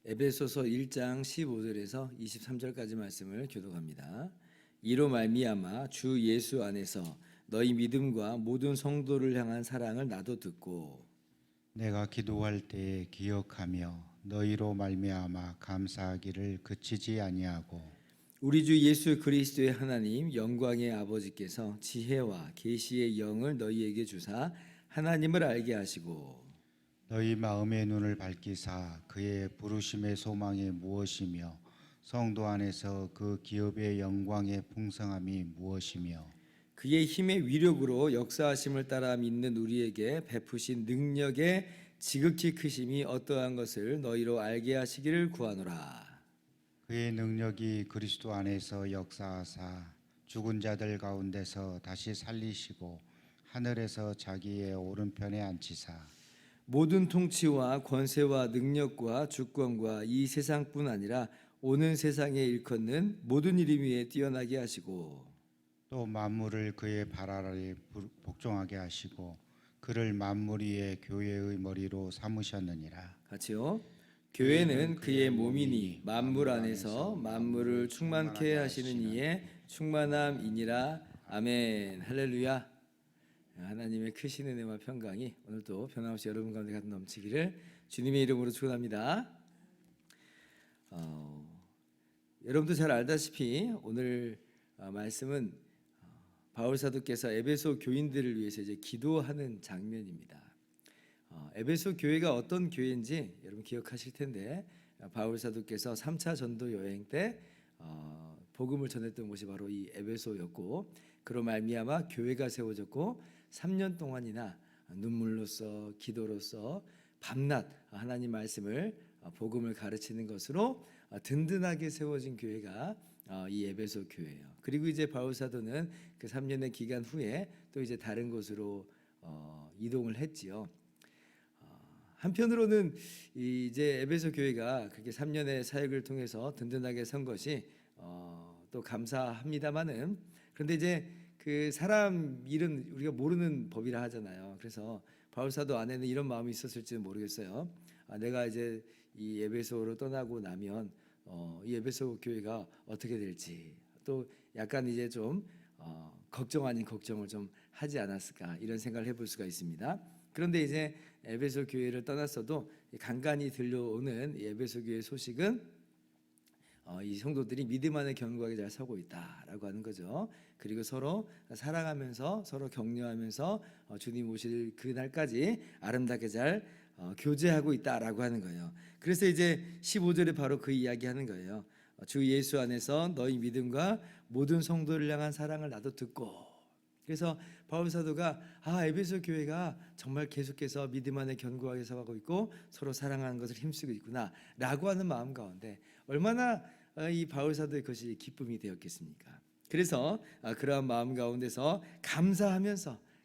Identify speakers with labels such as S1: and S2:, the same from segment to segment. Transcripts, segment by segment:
S1: 에베소서 1장 15절에서 23절까지 말씀을 교독합니다. 이로 말미암아 주 예수 안에서 너희 믿음과 모든 성도를 향한 사랑을 나도 듣고
S2: 내가 기도할 때에 기억하며 너희로 말미암아 감사하기를 그치지 아니하고
S1: 우리 주 예수 그리스도의 하나님 영광의 아버지께서 지혜와 계시의 영을 너희에게 주사 하나님을 알게 하시고
S2: 너희 마음의 눈을 밝히사 그의 부르심의 소망이 무엇이며 성도 안에서 그 기업의 영광의 풍성함이 무엇이며
S1: 그의 힘의 위력으로 역사하심을 따라 믿는 우리에게 베푸신 능력의 지극히 크심이 어떠한 것을 너희로 알게 하시기를 구하노라.
S2: 그의 능력이 그리스도 안에서 역사하사 죽은 자들 가운데서 다시 살리시고 하늘에서 자기의 오른편에 앉히사
S1: 모든 통치와 권세와 능력과 주권과 이 세상뿐 아니라 오는 세상에 일컫는 모든 이름 위에 뛰어나게 하시고
S2: 또 만물을 그의 발 아래 복종하게 하시고 그를 만물 위의 교회의 머리로 삼으셨느니라.
S1: 같이요. 교회는 그의 몸이니 만물 안에서 만물을 충만케 하시는 이의 충만함이니라. 아멘. 할렐루야. 하나님의 크신 은혜와 평강이 오늘도 변함없이 여러분 가운데 가득 넘치기를 주님의 이름으로 축원합니다. 여러분도 잘 알다시피 오늘 말씀은 바울 사도께서 에베소 교인들을 위해서 이제 기도하는 장면입니다. 에베소 교회가 어떤 교회인지 여러분 기억하실 텐데 바울 사도께서 3차 전도 여행 때 복음을 전했던 곳이 바로 이 에베소였고 그로 말미암아 교회가 세워졌고 3년 동안이나 눈물로써 기도로써 밤낮 하나님 말씀을 복음을 가르치는 것으로 든든하게 세워진 교회가 이 에베소 교회예요. 그리고 이제 바울 사도는 그 3년의 기간 후에 또 이제 다른 곳으로 이동을 했지요. 한편으로는 이제 에베소 교회가 그렇게 3년의 사역을 통해서 든든하게 선 것이 또 감사합니다만은 그런데 이제 그 사람 일은 우리가 모르는 법이라 하잖아요. 그래서 바울 사도 안에는 이런 마음이 있었을지는 모르겠어요. 내가 이제 이 에베소로 떠나고 나면 이 에베소 교회가 어떻게 될지 또 약간 이제 좀 걱정 아닌 걱정을 좀 하지 않았을까 이런 생각을 해볼 수가 있습니다. 그런데 이제 에베소 교회를 떠났어도 간간히 들려오는 이 에베소 교회 소식은 이 성도들이 믿음 안에 견고하게 잘 서고 있다라고 하는 거죠. 그리고 서로 사랑하면서 서로 격려하면서 주님 오실 그날까지 아름답게 잘 교제하고 있다라고 하는 거예요. 그래서 이제 15절에 바로 그 이야기하는 거예요. 주 예수 안에서 너희 믿음과 모든 성도를 향한 사랑을 나도 듣고 그래서 바울 사도가 에베소 교회가 정말 계속해서 믿음 안에 견고하게 서가고 있고 서로 사랑하는 것을 힘쓰고 있구나라고 하는 마음 가운데 얼마나 이 바울 사도의 것이 기쁨이 되었겠습니까? 그래서 그러한 마음 가운데서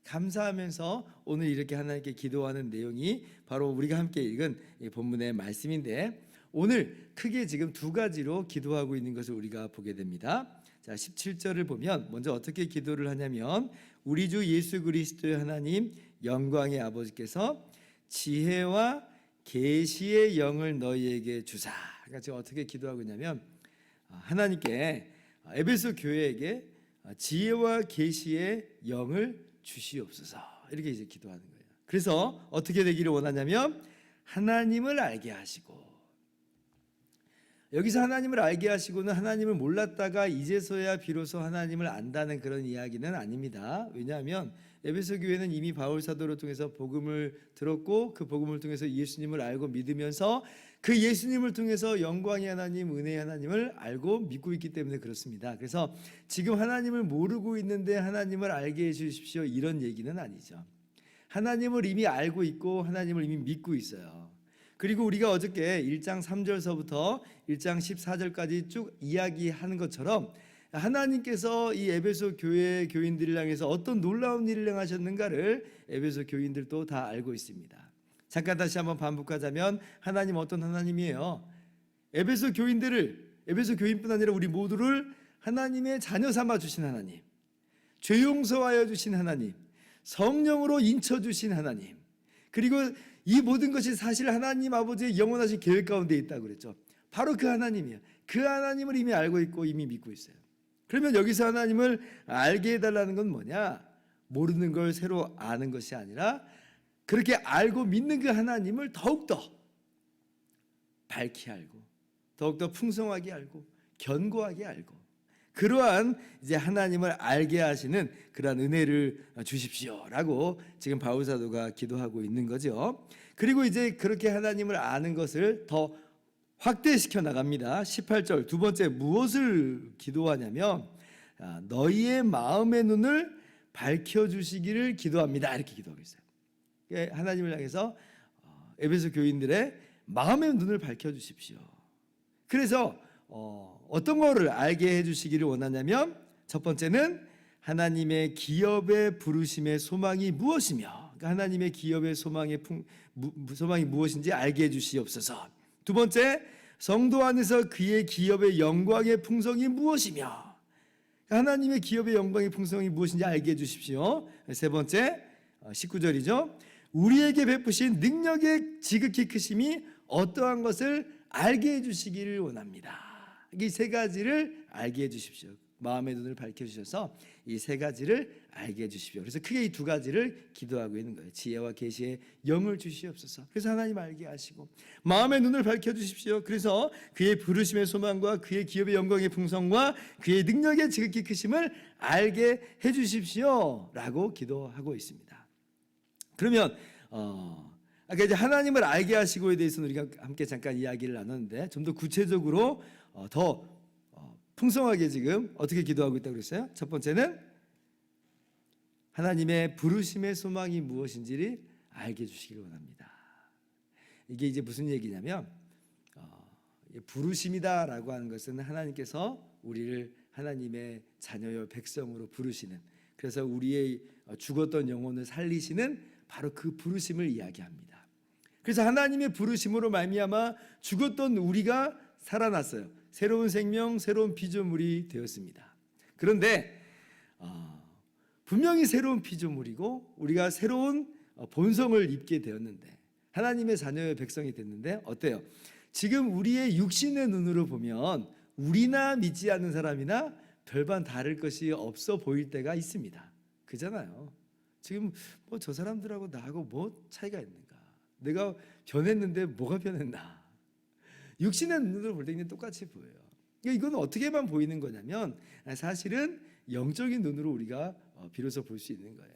S1: 감사하면서 오늘 이렇게 하나님께 기도하는 내용이 바로 우리가 함께 읽은 이 본문의 말씀인데 오늘 크게 지금 두 가지로 기도하고 있는 것을 우리가 보게 됩니다. 자, 17절을 보면 먼저 어떻게 기도를 하냐면 우리 주 예수 그리스도의 하나님 영광의 아버지께서 지혜와 계시의 영을 너희에게 주사. 그러니까 지금 어떻게 기도하고 있냐면 하나님께 에베소 교회에게 지혜와 계시의 영을 주시옵소서. 이렇게 이제 기도하는 거예요. 그래서 어떻게 되기를 원하냐면 하나님을 알게 하시고 여기서 하나님을 알게 하시고는 하나님을 몰랐다가 이제서야 비로소 하나님을 안다는 그런 이야기는 아닙니다. 왜냐하면 에베소 교회는 이미 바울 사도를 통해서 복음을 들었고 그 복음을 통해서 예수님을 알고 믿으면서 그 예수님을 통해서 영광의 하나님, 은혜의 하나님을 알고 믿고 있기 때문에 그렇습니다. 그래서 지금 하나님을 모르고 있는데 하나님을 알게 해주십시오 이런 얘기는 아니죠. 하나님을 이미 알고 있고 하나님을 이미 믿고 있어요. 그리고 우리가 어저께 1장 3절서부터 1장 14절까지 쭉 이야기하는 것처럼 하나님께서 이 에베소 교회 교인들을 향해서 어떤 놀라운 일을 행하셨는가를 에베소 교인들도 다 알고 있습니다. 잠깐 다시 한번 반복하자면 하나님 어떤 하나님이에요? 에베소 교인들을, 에베소 교인뿐 아니라 우리 모두를 하나님의 자녀 삼아 주신 하나님, 죄 용서하여 주신 하나님, 성령으로 인쳐 주신 하나님, 그리고 이 모든 것이 사실 하나님 아버지의 영원하신 계획 가운데 있다고 그랬죠. 바로 그 하나님이에요. 그 하나님을 이미 알고 있고 이미 믿고 있어요. 그러면 여기서 하나님을 알게 해달라는 건 뭐냐? 모르는 걸 새로 아는 것이 아니라 그렇게 알고 믿는 그 하나님을 더욱더 밝히 알고, 더욱더 풍성하게 알고, 견고하게 알고, 그러한 이제 하나님을 알게 하시는 그러한 은혜를 주십시오라고 지금 바울 사도가 기도하고 있는 거죠. 그리고 이제 그렇게 하나님을 아는 것을 더 확대시켜 나갑니다. 18절 두 번째 무엇을 기도하냐면 너희의 마음의 눈을 밝혀주시기를 기도합니다. 이렇게 기도하고 있어요. 하나님을 향해서 에베소 교인들의 마음의 눈을 밝혀주십시오. 그래서 어떤 거를 알게 해주시기를 원하냐면 첫 번째는 하나님의 기업의 부르심의 소망이 무엇이며, 그러니까 하나님의 기업의 소망이 무엇인지 알게 해주시옵소서. 두 번째, 성도 안에서 그의 기업의 영광의 풍성이 무엇이며, 하나님의 기업의 영광의 풍성이 무엇인지 알게 해주십시오. 세 번째, 19절이죠. 우리에게 베푸신 능력의 지극히 크심이 어떠한 것을 알게 해주시기를 원합니다. 이 세 가지를 알게 해주십시오. 마음의 눈을 밝혀주셔서 이 세 가지를 알게 해주십시오. 그래서 크게 이 두 가지를 기도하고 있는 거예요. 지혜와 계시의 영을 주시옵소서. 그래서 하나님 알게 하시고 마음의 눈을 밝혀주십시오. 그래서 그의 부르심의 소망과 그의 기업의 영광의 풍성과 그의 능력의 지극히 크심을 알게 해주십시오 라고 기도하고 있습니다. 그러면 아까 이제 하나님을 알게 하시고에 대해서는 우리가 함께 잠깐 이야기를 나눴는데 좀 더 구체적으로 더 풍성하게 지금 어떻게 기도하고 있다고 그랬어요? 첫 번째는 하나님의 부르심의 소망이 무엇인지를 알게 해주시기를 원합니다. 이게 이제 무슨 얘기냐면 부르심이다라고 하는 것은 하나님께서 우리를 하나님의 자녀요 백성으로 부르시는, 그래서 우리의 죽었던 영혼을 살리시는 바로 그 부르심을 이야기합니다. 그래서 하나님의 부르심으로 말미암아 죽었던 우리가 살아났어요. 새로운 생명, 새로운 피조물이 되었습니다. 그런데 분명히 새로운 피조물이고 우리가 새로운 본성을 입게 되었는데, 하나님의 자녀의 백성이 됐는데 어때요? 지금 우리의 육신의 눈으로 보면 우리나 믿지 않는 사람이나 별반 다를 것이 없어 보일 때가 있습니다. 그잖아요. 지금 뭐 저 사람들하고 나하고 뭐 차이가 있는가? 내가 변했는데 뭐가 변했나? 육신의 눈으로 볼 때는 똑같이 보여요. 이건 어떻게만 보이는 거냐면 사실은 영적인 눈으로 우리가 비로소 볼 수 있는 거예요.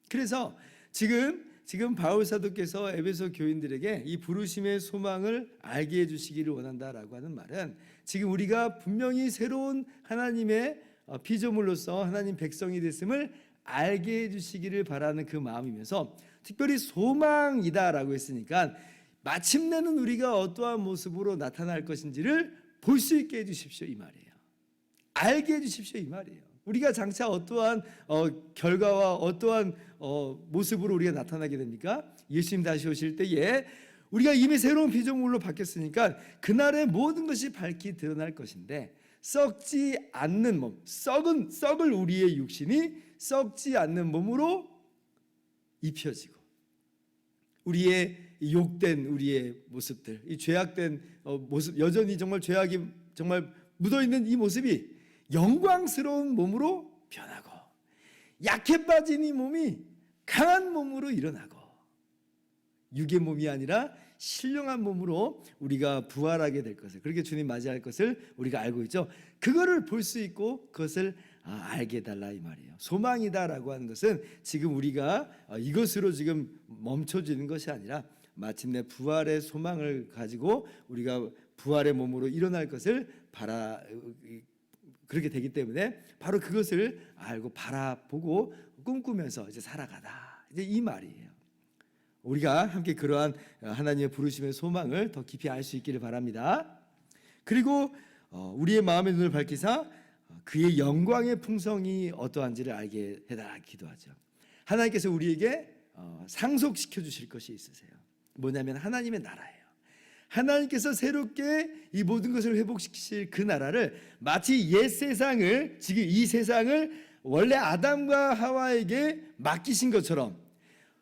S1: 그래서 지금 바울 사도께서 에베소 교인들에게 이 부르심의 소망을 알게 해주시기를 원한다라고 하는 말은 지금 우리가 분명히 새로운 하나님의 피조물로서 하나님 백성이 됐음을 알게 해주시기를 바라는 그 마음이면서 특별히 소망이다라고 했으니까 마침내는 우리가 어떠한 모습으로 나타날 것인지를 볼 수 있게 해주십시오 이 말이에요. 알게 해주십시오 이 말이에요. 우리가 장차 어떠한 결과와 어떠한 모습으로 우리가 나타나게 됩니까? 예수님 다시 오실 때에 우리가 이미 새로운 피조물로 바뀌었으니까 그날의 모든 것이 밝히 드러날 것인데, 썩지 않는 몸, 썩을 우리의 육신이 썩지 않는 몸으로 입혀지고 우리의 욕된 우리의 모습들, 이 죄악된 모습, 여전히 정말 죄악이 정말 묻어있는 이 모습이 영광스러운 몸으로 변하고, 약해 빠진 이 몸이 강한 몸으로 일어나고, 육의 몸이 아니라 신령한 몸으로 우리가 부활하게 될 것을, 그렇게 주님 맞이할 것을 우리가 알고 있죠. 그거를 볼 수 있고 그것을 알게 해달라 이 말이에요. 소망이다라고 하는 것은 지금 우리가 이것으로 지금 멈춰지는 것이 아니라 마침내 부활의 소망을 가지고 우리가 부활의 몸으로 일어날 것을 그렇게 되기 때문에 바로 그것을 알고 바라보고 꿈꾸면서 이제 살아가다, 이제 이 말이에요. 우리가 함께 그러한 하나님의 부르심의 소망을 더 깊이 알 수 있기를 바랍니다. 그리고 우리의 마음의 눈을 밝히사 그의 영광의 풍성이 어떠한지를 알게 해달라 기도하죠. 하나님께서 우리에게 상속시켜 주실 것이 있으세요. 뭐냐면 하나님의 나라예요. 하나님께서 새롭게 이 모든 것을 회복시키실 그 나라를 마치 옛 세상을, 지금 이 세상을 원래 아담과 하와에게 맡기신 것처럼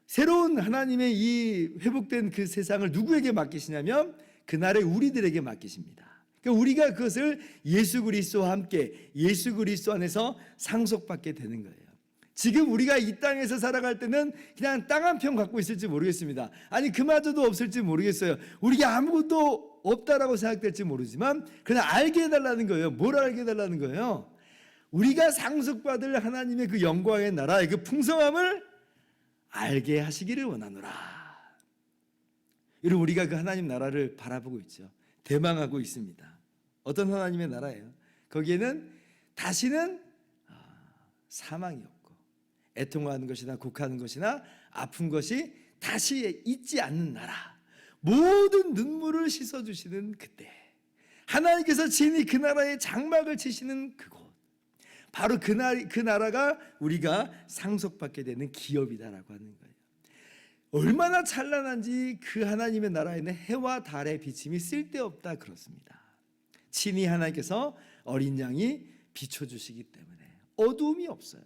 S1: 새로운 하나님의 이 회복된 그 세상을 누구에게 맡기시냐면 그날의 우리들에게 맡기십니다. 그러니까 우리가 그것을 예수 그리스도와 함께 예수 그리스도 안에서 상속받게 되는 거예요. 지금 우리가 이 땅에서 살아갈 때는 그냥 땅 한 평 갖고 있을지 모르겠습니다. 아니 그마저도 없을지 모르겠어요. 우리가 아무것도 없다라고 생각될지 모르지만 그냥 알게 해달라는 거예요. 뭘 알게 해달라는 거예요? 우리가 상속받을 하나님의 그 영광의 나라의 그 풍성함을 알게 하시기를 원하노라. 여러분, 우리가 그 하나님 나라를 바라보고 있죠. 대망하고 있습니다. 어떤 하나님의 나라예요? 거기에는 다시는 사망이 없고 애통하는 것이나 곡하는 것이나 아픈 것이 다시 있지 않는 나라, 모든 눈물을 씻어주시는 그때 하나님께서 친히 그 나라의 장막을 치시는 그곳, 바로 그 나라가 우리가 상속받게 되는 기업이다라고 하는 거예요. 얼마나 찬란한지 그 하나님의 나라에는 해와 달의 비침이 쓸데없다 그렇습니다. 친히 하나님께서 어린 양이 비춰주시기 때문에 어두움이 없어요.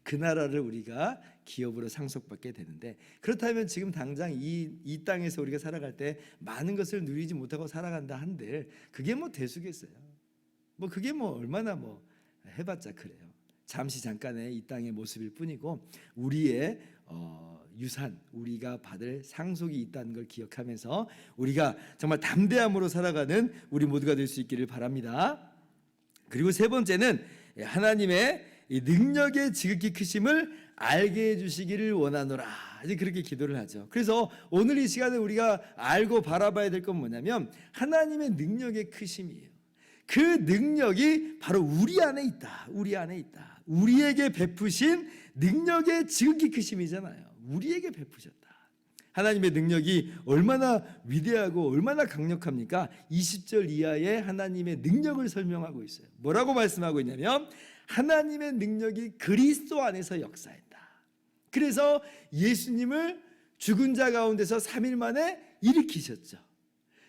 S1: 그 나라를 우리가 기업으로 상속받게 되는데, 그렇다면 지금 당장 이 땅에서 우리가 살아갈 때 많은 것을 누리지 못하고 살아간다 한들 그게 뭐 대수겠어요? 뭐 그게 뭐 얼마나 뭐 해봤자 그래요. 잠시 잠깐의 이 땅의 모습일 뿐이고 우리의 유산, 우리가 받을 상속이 있다는 걸 기억하면서 우리가 정말 담대함으로 살아가는 우리 모두가 될 수 있기를 바랍니다. 그리고 세 번째는 하나님의 이 능력의 지극히 크심을 알게 해주시기를 원하노라. 이제 그렇게 기도를 하죠. 그래서 오늘 이 시간에 우리가 알고 바라봐야 될 건 뭐냐면 하나님의 능력의 크심이에요. 그 능력이 바로 우리 안에 있다. 우리 안에 있다. 우리에게 베푸신 능력의 지극히 크심이잖아요. 우리에게 베푸셨다. 하나님의 능력이 얼마나 위대하고 얼마나 강력합니까? 20절 이하의 하나님의 능력을 설명하고 있어요. 뭐라고 말씀하고 있냐면 하나님의 능력이 그리스도 안에서 역사했다. 그래서 예수님을 죽은 자 가운데서 3일 만에 일으키셨죠.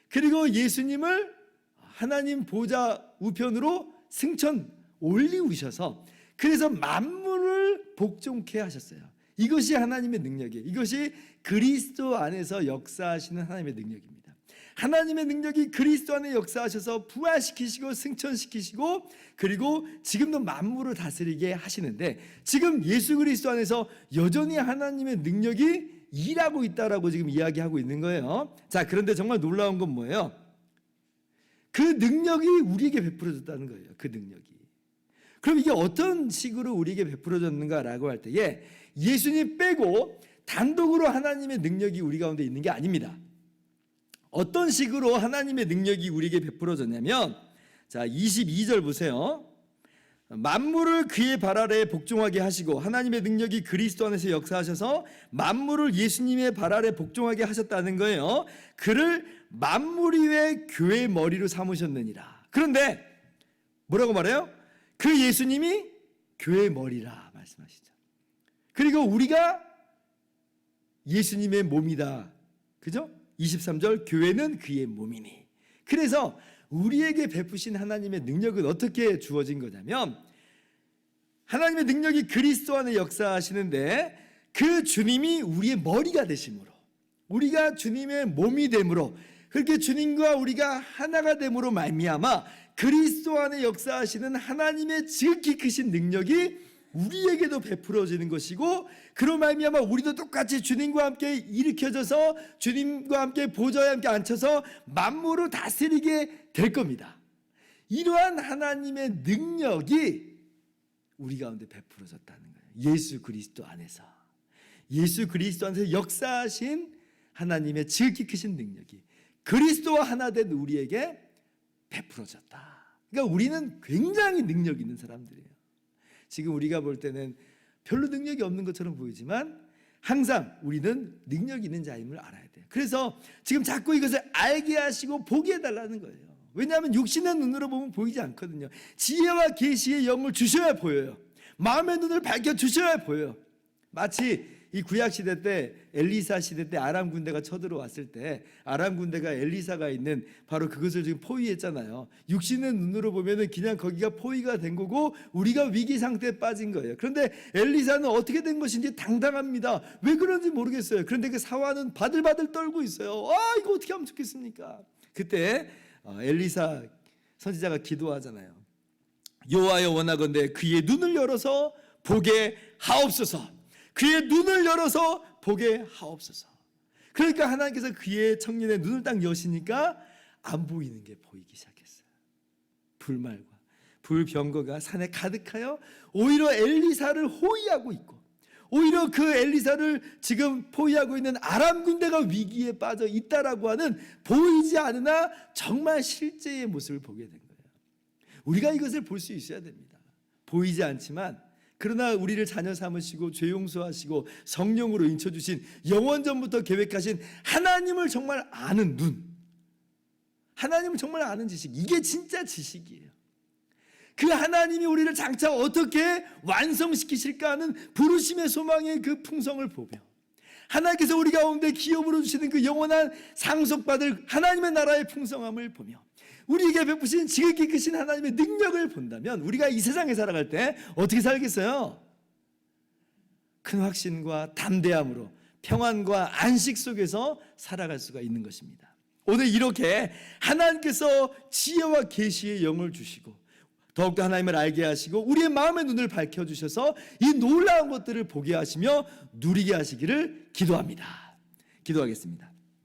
S1: 그리고 예수님을 하나님 보좌 우편으로 승천 올리우셔서 그래서 만물을 복종케 하셨어요. 이것이 하나님의 능력이에요. 이것이 그리스도 안에서 역사하시는 하나님의 능력입니다. 하나님의 능력이 그리스도 안에 역사하셔서 부활시키시고 승천시키시고 그리고 지금도 만물을 다스리게 하시는데, 지금 예수 그리스도 안에서 여전히 하나님의 능력이 일하고 있다라고 지금 이야기하고 있는 거예요. 자, 그런데 정말 놀라운 건 뭐예요? 그 능력이 우리에게 베풀어졌다는 거예요. 그 능력이. 그럼 이게 어떤 식으로 우리에게 베풀어졌는가라고 할 때에 예수님 빼고 단독으로 하나님의 능력이 우리 가운데 있는 게 아닙니다. 어떤 식으로 하나님의 능력이 우리에게 베풀어졌냐면, 자 22절 보세요. 만물을 그의 발 아래에 복종하게 하시고, 하나님의 능력이 그리스도 안에서 역사하셔서 만물을 예수님의 발 아래에 복종하게 하셨다는 거예요. 그를 만물 위에 교회의 머리로 삼으셨느니라. 그런데 뭐라고 말해요? 그 예수님이 교회의 머리라 말씀하시죠. 그리고 우리가 예수님의 몸이다. 그죠? 23절 교회는 그의 몸이니. 그래서 우리에게 베푸신 하나님의 능력은 어떻게 주어진 거냐면, 하나님의 능력이 그리스도 안에 역사하시는데 그 주님이 우리의 머리가 되심으로, 우리가 주님의 몸이 됨으로, 그렇게 주님과 우리가 하나가 됨으로 말미암아 그리스도 안에 역사하시는 하나님의 지극히 크신 능력이 우리에게도 베풀어지는 것이고, 그로 말미암아 우리도 똑같이 주님과 함께 일으켜져서 주님과 함께 보좌에 함께 앉혀서 만물을 다스리게 될 겁니다. 이러한 하나님의 능력이 우리 가운데 베풀어졌다는 거예요. 예수 그리스도 안에서. 예수 그리스도 안에서 역사하신 하나님의 지극히 크신 능력이 그리스도와 하나 된 우리에게 베풀어졌다. 그러니까 우리는 굉장히 능력 있는 사람들이에요. 지금 우리가 볼 때는 별로 능력이 없는 것처럼 보이지만 항상 우리는 능력 있는 자임을 알아야 돼요. 그래서 지금 자꾸 이것을 알게 하시고 보게 해달라는 거예요. 왜냐하면 육신의 눈으로 보면 보이지 않거든요. 지혜와 계시의 영을 주셔야 보여요. 마음의 눈을 밝혀 주셔야 보여요. 마치 이 구약 시대 때 엘리사 시대 때 아람 군대가 쳐들어왔을 때 아람 군대가 엘리사가 있는 바로 그것을 지금 포위했잖아요. 육신의 눈으로 보면은 그냥 거기가 포위가 된 거고 우리가 위기 상태에 빠진 거예요. 그런데 엘리사는 어떻게 된 것인지 당당합니다. 왜 그런지 모르겠어요. 그런데 그 사환은 바들바들 떨고 있어요. 이거 어떻게 하면 좋겠습니까? 그때 엘리사 선지자가 기도하잖아요. 여호와여 원하건대 그의 눈을 열어서 보게 하옵소서. 그의 눈을 열어서 보게 하옵소서. 그러니까 하나님께서 그의 청년의 눈을 딱 여시니까 안 보이는 게 보이기 시작했어요. 불말과 불병거가 산에 가득하여 오히려 엘리사를 호위하고 있고 오히려 그 엘리사를 지금 포위하고 있는 아람 군대가 위기에 빠져 있다라고 하는 보이지 않으나 정말 실제의 모습을 보게 된 거예요. 우리가 이것을 볼 수 있어야 됩니다. 보이지 않지만 그러나 우리를 자녀 삼으시고 죄 용서하시고 성령으로 인쳐주신 영원전부터 계획하신 하나님을 정말 아는 눈, 하나님을 정말 아는 지식, 이게 진짜 지식이에요. 그 하나님이 우리를 장차 어떻게 완성시키실까 하는 부르심의 소망의 그 풍성을 보며 하나님께서 우리 가운데 기업으로 주시는 그 영원한 상속받을 하나님의 나라의 풍성함을 보며 우리에게 베푸신 지극히 크신 하나님의 능력을 본다면 우리가 이 세상에 살아갈 때 어떻게 살겠어요? 큰 확신과 담대함으로 평안과 안식 속에서 살아갈 수가 있는 것입니다. 오늘 이렇게 하나님께서 지혜와 계시의 영을 주시고 더욱더 하나님을 알게 하시고 우리의 마음의 눈을 밝혀주셔서 이 놀라운 것들을 보게 하시며 누리게 하시기를 기도합니다. 기도하겠습니다.